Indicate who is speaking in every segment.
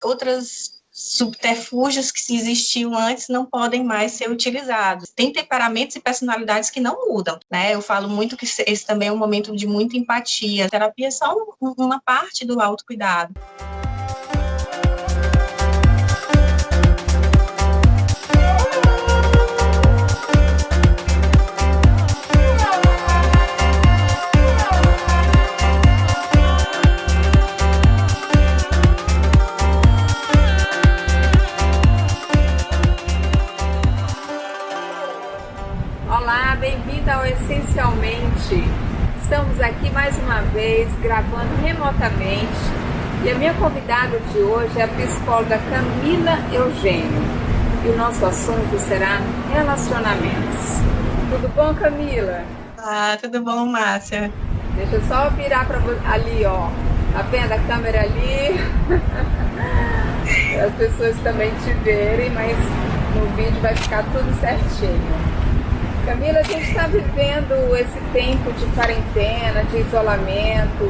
Speaker 1: outras subterfúgios que existiam antes não podem mais ser utilizados. Tem temperamentos e personalidades que não mudam, né? Eu falo muito que esse também é um momento de muita empatia. A terapia é só uma parte do autocuidado.
Speaker 2: Olá, bem-vinda ao Essencialmente. Estamos aqui mais uma vez, gravando remotamente, e a minha convidada de hoje é a psicóloga Camila Eugênio, e o nosso assunto será relacionamentos. Tudo bom, Camila?
Speaker 1: Ah, tudo bom, Márcia?
Speaker 2: Deixa eu só virar para ali, ó. Tá vendo a câmera ali? As pessoas também te verem, mas no vídeo vai ficar tudo certinho. Camila, a gente está vivendo esse tempo de quarentena, de isolamento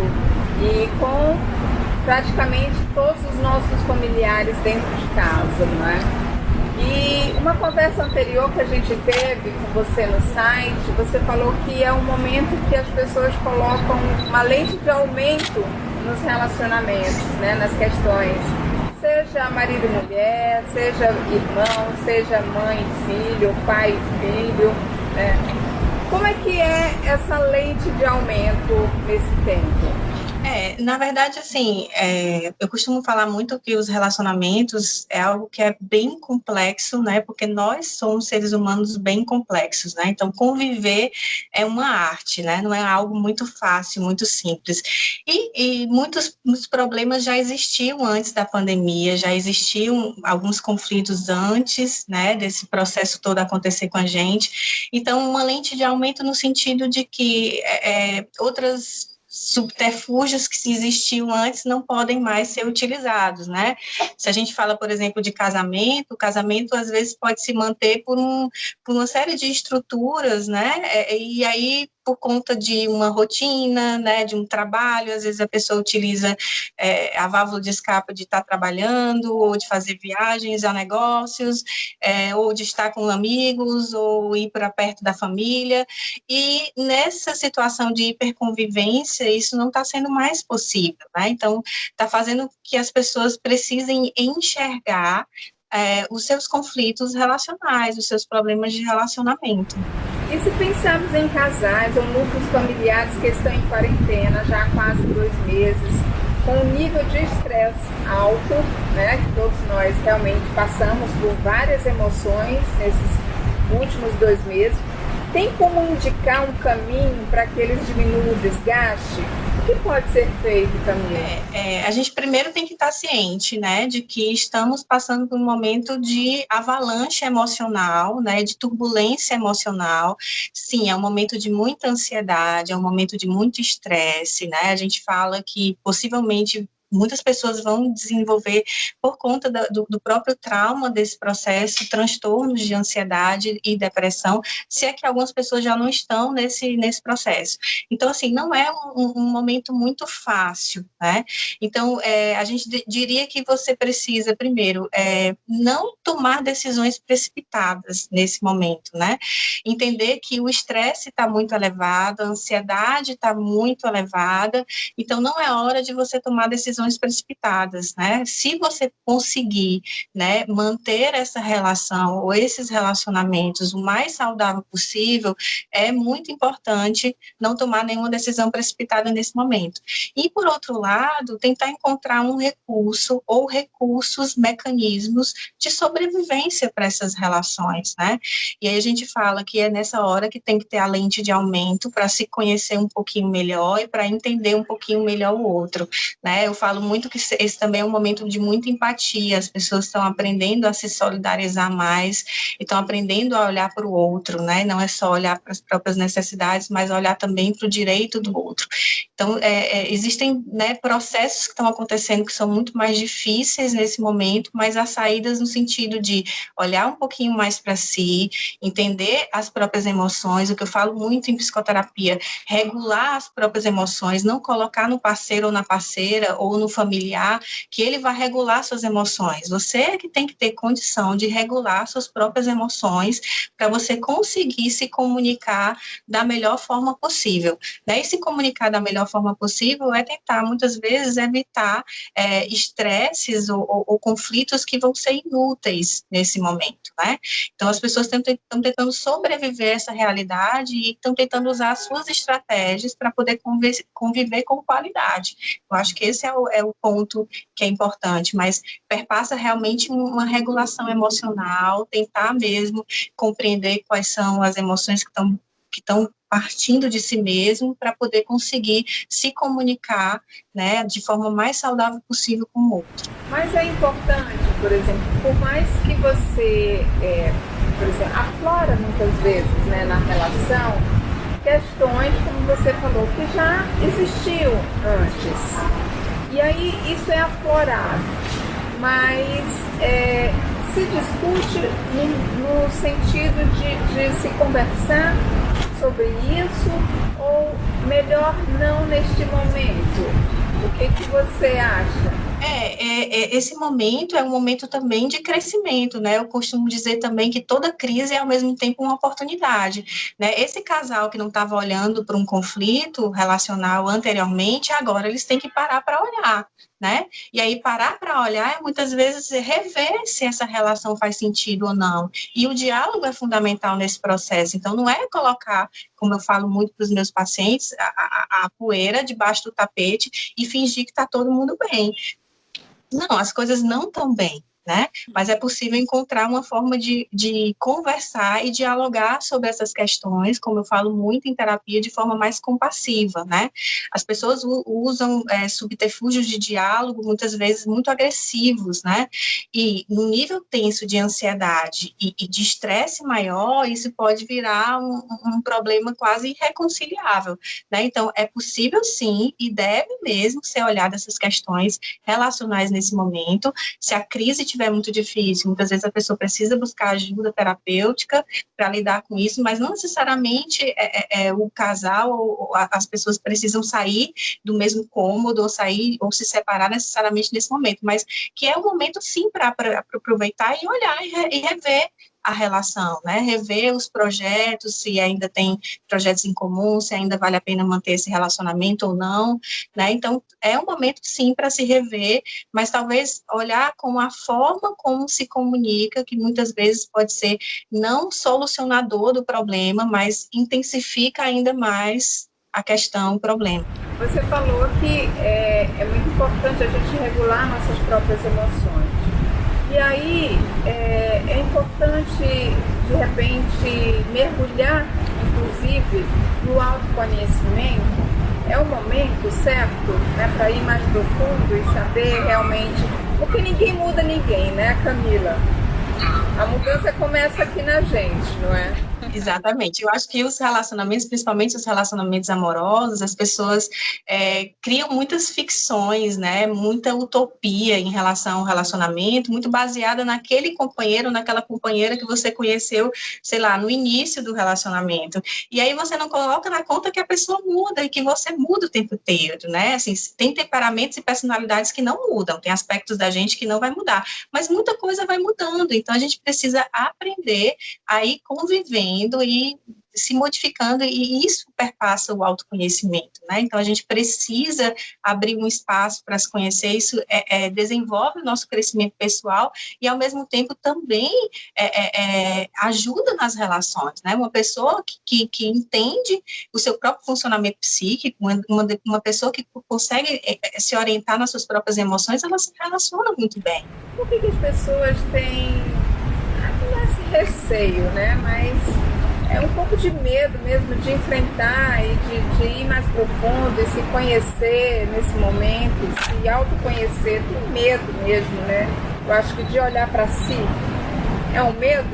Speaker 2: e com praticamente todos os nossos familiares dentro de casa, não é? E uma conversa anterior que a gente teve com você no site, você falou que é um momento que as pessoas colocam uma lente de aumento nos relacionamentos, né, nas questões, seja marido e mulher, seja irmão, seja mãe e filho, pai e filho. Como é que é essa lente de aumento nesse tempo?
Speaker 1: Na verdade, assim, eu costumo falar muito que os relacionamentos é algo que é bem complexo, né, porque nós somos seres humanos bem complexos, né, então conviver é uma arte, né, não é algo muito fácil, muito simples, e muitos problemas já existiam antes da pandemia, já existiam alguns conflitos antes, né, desse processo todo acontecer com a gente, então uma lente de aumento no sentido de que outras subterfúgios que existiam antes não podem mais ser utilizados, né? Se a gente fala, por exemplo, de casamento, o casamento às vezes pode se manter por uma série de estruturas, né? E aí, por conta de uma rotina, né, de um trabalho, às vezes a pessoa utiliza a válvula de escape de estar trabalhando, ou de fazer viagens a negócios, ou de estar com amigos, ou ir para perto da família, e nessa situação de hiperconvivência, isso não está sendo mais possível, né? Então, está fazendo que as pessoas precisem enxergar os seus conflitos relacionais, os seus problemas de relacionamento.
Speaker 2: E se pensarmos em casais ou núcleos familiares que estão em quarentena já há quase 2 meses, com um nível de estresse alto, né, que todos nós realmente passamos por várias emoções nesses últimos 2 meses, tem como indicar um caminho para que eles diminuam o desgaste? O que pode ser feito, Camila?
Speaker 1: A gente primeiro tem que estar ciente, né, de que estamos passando por um momento de avalanche emocional, né, de turbulência emocional. Sim, é um momento de muita ansiedade, é um momento de muito estresse, né, a gente fala que possivelmente muitas pessoas vão desenvolver, por conta do próprio trauma desse processo, transtornos de ansiedade e depressão, se é que algumas pessoas já não estão nesse processo. Então, assim, não é um momento muito fácil, né? Então, a gente diria que você precisa, primeiro, não tomar decisões precipitadas nesse momento, né? Entender que o estresse está muito elevado, a ansiedade está muito elevada, então não é hora de você tomar decisões precipitadas, né? Se você conseguir, né, manter essa relação ou esses relacionamentos o mais saudável possível, é muito importante não tomar nenhuma decisão precipitada nesse momento. E, por outro lado, tentar encontrar um recurso ou recursos, mecanismos de sobrevivência para essas relações, né? E aí a gente fala que é nessa hora que tem que ter a lente de aumento para se conhecer um pouquinho melhor e para entender um pouquinho melhor o outro, né? Eu falo muito que esse também é um momento de muita empatia, as pessoas estão aprendendo a se solidarizar mais, estão aprendendo a olhar para o outro, né? Não é só olhar para as próprias necessidades, mas olhar também para o direito do outro. Então, existem, né, processos que estão acontecendo que são muito mais difíceis nesse momento, mas há saídas no sentido de olhar um pouquinho mais para si, entender as próprias emoções, o que eu falo muito em psicoterapia, regular as próprias emoções, não colocar no parceiro ou na parceira, ou no familiar, que ele vai regular suas emoções. Você é que tem que ter condição de regular suas próprias emoções para você conseguir se comunicar da melhor forma possível. E se comunicar da melhor forma possível é tentar, muitas vezes, evitar estresses ou conflitos que vão ser inúteis nesse momento, né? Então, as pessoas estão tentando sobreviver a essa realidade e estão tentando usar as suas estratégias para poder conviver com qualidade. Eu acho que esse é o ponto que é importante, mas perpassa realmente uma regulação emocional, tentar mesmo compreender quais são as emoções que estão partindo de si mesmo para poder conseguir se comunicar, né, de forma mais saudável possível com o outro.
Speaker 2: Mas é importante, por exemplo, por mais que você, por exemplo, aflora muitas vezes, né, na relação, questões, como você falou, que já existiam antes. E aí isso é aflorado, mas se discute no sentido de se conversar sobre isso, ou melhor não neste momento? O que você acha?
Speaker 1: Esse momento é um momento também de crescimento, né? Eu costumo dizer também que toda crise é, ao mesmo tempo, uma oportunidade, né? Esse casal que não estava olhando para um conflito relacional anteriormente, agora eles têm que parar para olhar, né? E aí, parar para olhar é, muitas vezes, rever se essa relação faz sentido ou não. E o diálogo é fundamental nesse processo. Então, não é colocar, como eu falo muito para os meus pacientes, a poeira debaixo do tapete e fingir que está todo mundo bem. Não, as coisas não estão bem, né? Mas é possível encontrar uma forma de conversar e dialogar sobre essas questões, como eu falo muito em terapia, de forma mais compassiva, né? As pessoas usam subterfúgios de diálogo, muitas vezes muito agressivos, né? E no nível tenso de ansiedade e de estresse maior, isso pode virar um problema quase irreconciliável, né? Então, é possível sim, e deve mesmo ser olhada essas questões relacionais nesse momento. Se a crise estiver muito difícil, muitas vezes a pessoa precisa buscar ajuda terapêutica para lidar com isso, mas não necessariamente o casal ou as pessoas precisam sair do mesmo cômodo ou sair ou se separar necessariamente nesse momento, mas que é um momento sim para aproveitar e olhar e rever a relação, né? Rever os projetos, se ainda tem projetos em comum, se ainda vale a pena manter esse relacionamento ou não, né? Então, é um momento, sim, para se rever, mas talvez olhar com a forma como se comunica, que muitas vezes pode ser não solucionador do problema, mas intensifica ainda mais a questão, o problema.
Speaker 2: Você falou que é muito importante a gente regular nossas próprias emoções. E aí é importante, de repente, mergulhar, inclusive, no autoconhecimento. É o momento certo, né, para ir mais profundo e saber realmente... Porque ninguém muda ninguém, né, Camila? A mudança começa aqui na gente, não é?
Speaker 1: Exatamente. Eu acho que os relacionamentos, principalmente os relacionamentos amorosos, as pessoas criam muitas ficções, né? Muita utopia em relação ao relacionamento, muito baseada naquele companheiro, naquela companheira que você conheceu, sei lá, no início do relacionamento. E aí você não coloca na conta que a pessoa muda e que você muda o tempo inteiro, né? Assim, tem temperamentos e personalidades que não mudam, tem aspectos da gente que não vai mudar, mas muita coisa vai mudando, então a gente precisa aprender a ir convivendo e se modificando, e isso perpassa o autoconhecimento, né? Então, a gente precisa abrir um espaço para se conhecer, isso desenvolve o nosso crescimento pessoal e, ao mesmo tempo, também ajuda nas relações, né? Uma pessoa que entende o seu próprio funcionamento psíquico, uma pessoa que consegue se orientar nas suas próprias emoções, ela se relaciona muito bem.
Speaker 2: Por que as pessoas têm, não é esse receio, né? Mas é um pouco de medo mesmo de enfrentar e de ir mais profundo e se conhecer nesse momento, se autoconhecer, tem medo mesmo, né? Eu acho que de olhar para si é um medo.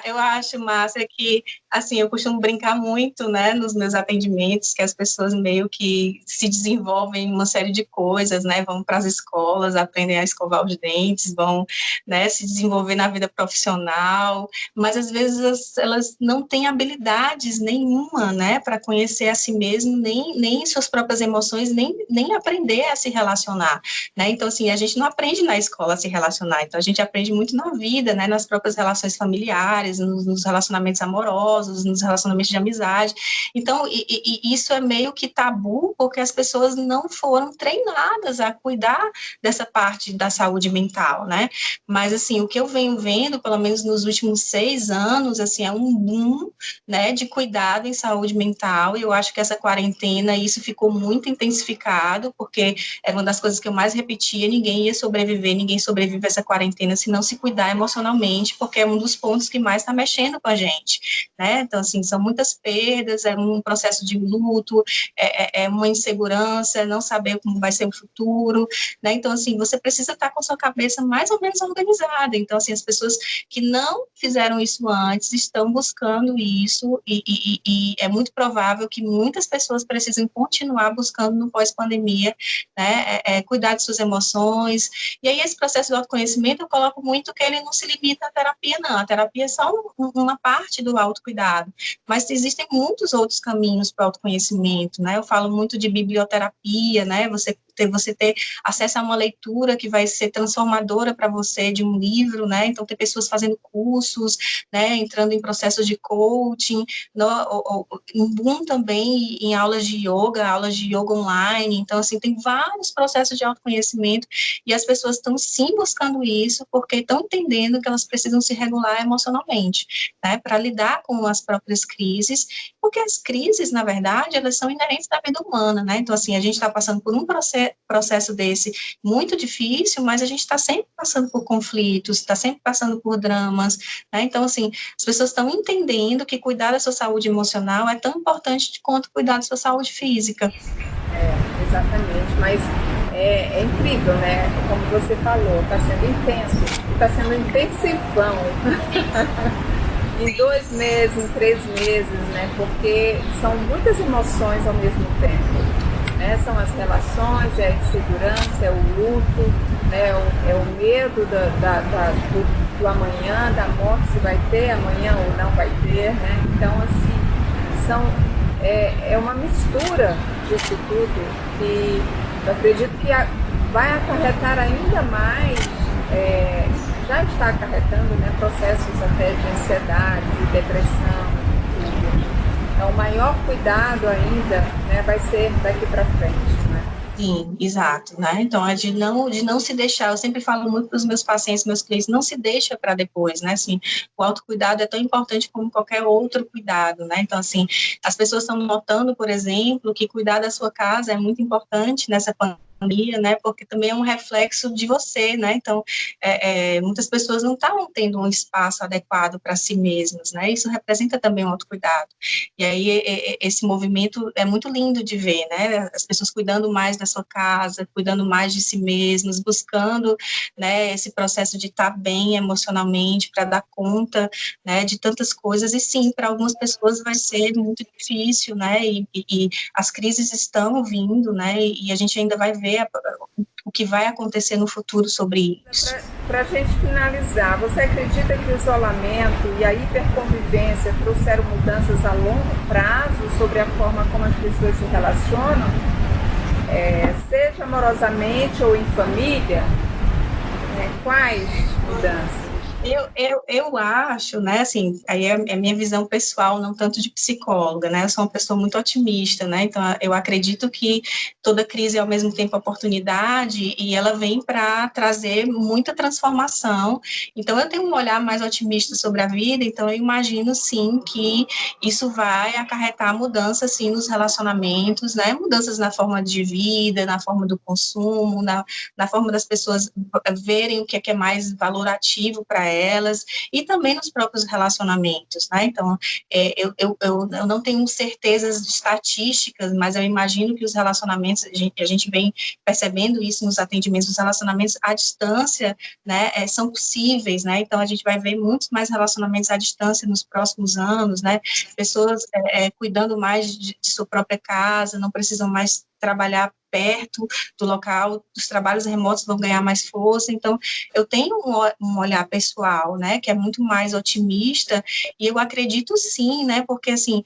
Speaker 1: Eu acho, Márcia, que, assim, eu costumo brincar muito, né, nos meus atendimentos, que as pessoas meio que se desenvolvem em uma série de coisas, né, vão para as escolas, aprendem a escovar os dentes, vão, né, se desenvolver na vida profissional, mas às vezes elas não têm habilidades nenhuma, né, para conhecer a si mesmo, nem suas próprias emoções, nem aprender a se relacionar, né, então, assim, a gente não aprende na escola a se relacionar, então a gente aprende muito na vida, né, nas próprias relações familiares, nos relacionamentos amorosos, nos relacionamentos de amizade. Então, e isso é meio que tabu, porque as pessoas não foram treinadas a cuidar dessa parte da saúde mental, né? Mas, assim, o que eu venho vendo, pelo menos nos últimos 6 anos, assim, é um boom, né, de cuidado em saúde mental, e eu acho que essa quarentena, isso ficou muito intensificado, porque era uma das coisas que eu mais repetia, ninguém ia sobreviver, ninguém sobrevive a essa quarentena se não se cuidar emocionalmente, porque é um dos pontos que mais está mexendo com a gente, né? Então, assim, são muitas perdas, é um processo de luto, é uma insegurança, não saber como vai ser o futuro, né? Então, assim, você precisa estar com a sua cabeça mais ou menos organizada. Então, assim, as pessoas que não fizeram isso antes estão buscando isso e é muito provável que muitas pessoas precisem continuar buscando no pós-pandemia, né? Cuidar de suas emoções. E aí, esse processo do autoconhecimento, eu coloco muito que ele não se limita à terapia, não. A terapia é só uma parte do autocuidado, mas existem muitos outros caminhos para o autoconhecimento, né? Eu falo muito de biblioterapia, né? Você ter acesso a uma leitura que vai ser transformadora para você de um livro, né? Então, ter pessoas fazendo cursos, né? Entrando em processos de coaching, um boom também em aulas de yoga online. Então, assim, tem vários processos de autoconhecimento e as pessoas estão sim buscando isso porque estão entendendo que elas precisam se regular emocionalmente, né? Para lidar com as próprias crises, porque as crises, na verdade, elas são inerentes da vida humana, né? Então, assim, a gente está passando por um processo desse muito difícil, mas a gente está sempre passando por conflitos, está sempre passando por dramas, né? Então, assim, as pessoas estão entendendo que cuidar da sua saúde emocional é tão importante quanto cuidar da sua saúde física.
Speaker 2: Exatamente, mas é incrível, né? Como você falou, está sendo intenso, está sendo intensivão. Em 2 meses, em 3 meses, né? Porque são muitas emoções ao mesmo tempo, né? São as relações, é a insegurança, é o luto, né? É o medo do amanhã, da morte, se vai ter amanhã ou não vai ter, né? Então, assim, é uma mistura disso tudo que eu acredito que vai acarretar ainda mais, já está acarretando, né, processos até de ansiedade, de depressão, tudo. Então, o maior cuidado ainda, né, vai ser daqui para frente, né?
Speaker 1: Sim, exato, né? Então, é de não se deixar, eu sempre falo muito para os meus pacientes, meus clientes, não se deixa para depois, né? Assim, o autocuidado é tão importante como qualquer outro cuidado, né? Então, assim, as pessoas estão notando, por exemplo, que cuidar da sua casa é muito importante nessa pandemia, né? Porque também é um reflexo de você, né? Então, muitas pessoas não estavam tendo um espaço adequado para si mesmas, né? Isso representa também um autocuidado. E aí, esse movimento é muito lindo de ver, né? As pessoas cuidando mais da sua casa, cuidando mais de si mesmas, buscando, né, esse processo de estar bem emocionalmente para dar conta, né, de tantas coisas. E sim, para algumas pessoas vai ser muito difícil, né? E as crises estão vindo, né? E a gente ainda vai ver o que vai acontecer no futuro sobre isso.
Speaker 2: Para a gente finalizar, você acredita que o isolamento e a hiperconvivência trouxeram mudanças a longo prazo sobre a forma como as pessoas se relacionam, seja amorosamente ou em família? Quais mudanças?
Speaker 1: Eu acho, né, assim, aí é minha visão pessoal, não tanto de psicóloga, né, eu sou uma pessoa muito otimista, né, então eu acredito que toda crise é ao mesmo tempo oportunidade e ela vem para trazer muita transformação, então eu tenho um olhar mais otimista sobre a vida, então eu imagino, sim, que isso vai acarretar mudanças, sim, nos relacionamentos, né, mudanças na forma de vida, na forma do consumo, na forma das pessoas verem o que é mais valorativo para elas, e também nos próprios relacionamentos, né? Então, eu não tenho certezas estatísticas, mas eu imagino que os relacionamentos, a gente vem percebendo isso nos atendimentos, os relacionamentos à distância, né, são possíveis, né? Então, a gente vai ver muitos mais relacionamentos à distância nos próximos anos, né? Pessoas cuidando mais de sua própria casa, não precisam mais trabalhar perto do local, os trabalhos remotos vão ganhar mais força. Então, eu tenho um olhar pessoal, né, que é muito mais otimista, e eu acredito sim, né, porque, assim,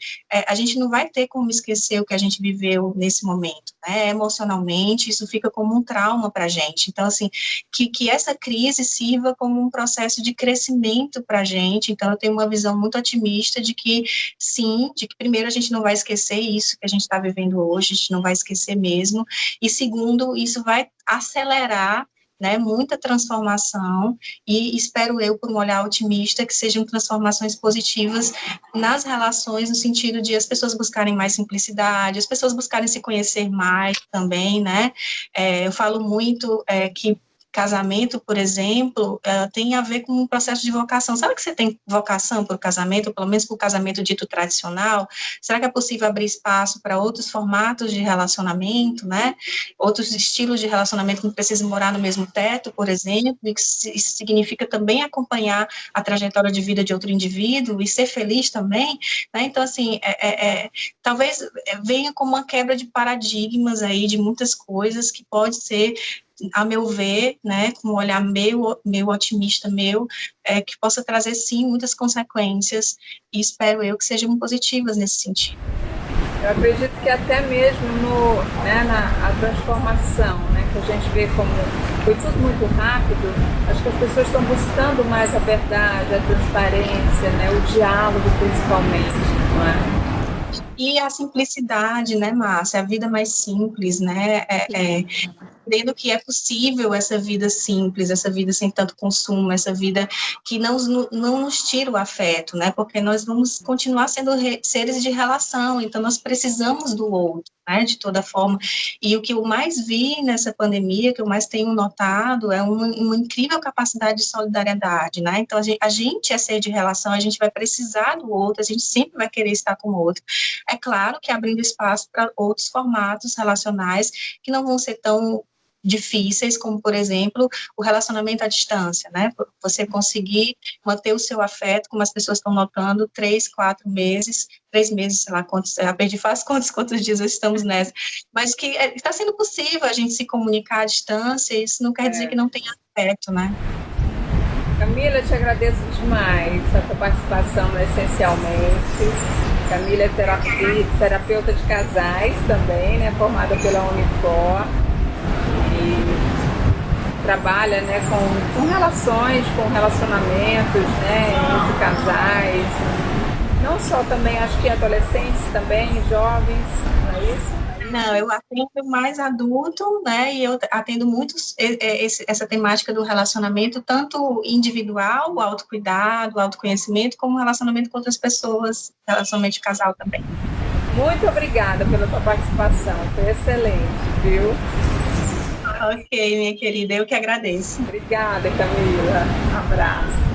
Speaker 1: a gente não vai ter como esquecer o que a gente viveu nesse momento, né, emocionalmente, isso fica como um trauma para a gente. Então, assim, que essa crise sirva como um processo de crescimento para a gente. Então, eu tenho uma visão muito otimista de que, sim, de que primeiro a gente não vai esquecer isso que a gente está vivendo hoje, a gente não vai esquecer mesmo, e segundo, isso vai acelerar, né, muita transformação, e espero eu, por um olhar otimista, que sejam transformações positivas nas relações, no sentido de as pessoas buscarem mais simplicidade, as pessoas buscarem se conhecer mais também, né, eu falo muito que casamento, por exemplo, tem a ver com um processo de vocação. Sabe que você tem vocação para o casamento, ou pelo menos para o casamento dito tradicional? Será que é possível abrir espaço para outros formatos de relacionamento, né? Outros estilos de relacionamento que não precisam morar no mesmo teto, por exemplo, e que isso significa também acompanhar a trajetória de vida de outro indivíduo e ser feliz também, né? Então, assim, talvez venha como uma quebra de paradigmas aí, de muitas coisas que pode ser, a meu ver, né, com um olhar meio otimista que possa trazer, sim, muitas consequências, e espero eu que sejam positivas nesse sentido.
Speaker 2: Eu acredito que até mesmo na transformação, né, que a gente vê como foi tudo muito rápido, acho que as pessoas estão buscando mais a verdade, a transparência, né, o diálogo principalmente, não é?
Speaker 1: E a simplicidade, né, Márcia, a vida mais simples, né, entendendo que é possível essa vida simples, essa vida sem tanto consumo, essa vida que não nos tira o afeto, né, porque nós vamos continuar sendo seres de relação, então nós precisamos do outro, né, de toda forma, e o que eu mais vi nessa pandemia, que eu mais tenho notado, é uma incrível capacidade de solidariedade, né, então a gente é ser de relação, a gente vai precisar do outro, a gente sempre vai querer estar com o outro, é claro que abrindo espaço para outros formatos relacionais que não vão ser tão difíceis, como, por exemplo, o relacionamento à distância, né? Você conseguir manter o seu afeto, como as pessoas estão notando, 3 meses, sei lá, perdi faz quantos dias estamos nessa, mas que está sendo possível a gente se comunicar à distância, isso não quer dizer que não tenha afeto, né?
Speaker 2: Camila, eu te agradeço demais a tua participação no Essencialmente. Camila é terapeuta de casais também, né, formada pela Unifor, e trabalha, né, com relações, com relacionamentos, né, entre casais, não só também, acho que adolescentes também, jovens, não é isso?
Speaker 1: Não, eu atendo mais adulto, né, e eu atendo muito essa temática do relacionamento, tanto individual, o autocuidado, o autoconhecimento, como relacionamento com outras pessoas, relacionamento de casal também.
Speaker 2: Muito obrigada pela tua participação, foi excelente, viu?
Speaker 1: Ok, minha querida, eu que agradeço.
Speaker 2: Obrigada, Camila. Um abraço.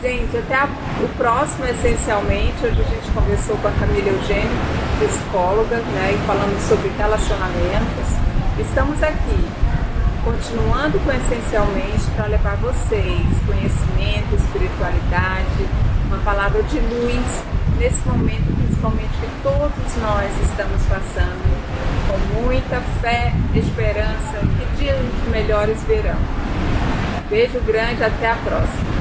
Speaker 2: Gente, até o próximo, Essencialmente. Hoje a gente conversou com a Camila Eugênio, psicóloga, né, e falando sobre relacionamentos. Estamos aqui, continuando com Essencialmente, para levar a vocês conhecimento, espiritualidade, uma palavra de luz, nesse momento, principalmente, que todos nós estamos passando, com muita fé, esperança, que dias melhores virão. Beijo grande, até a próxima.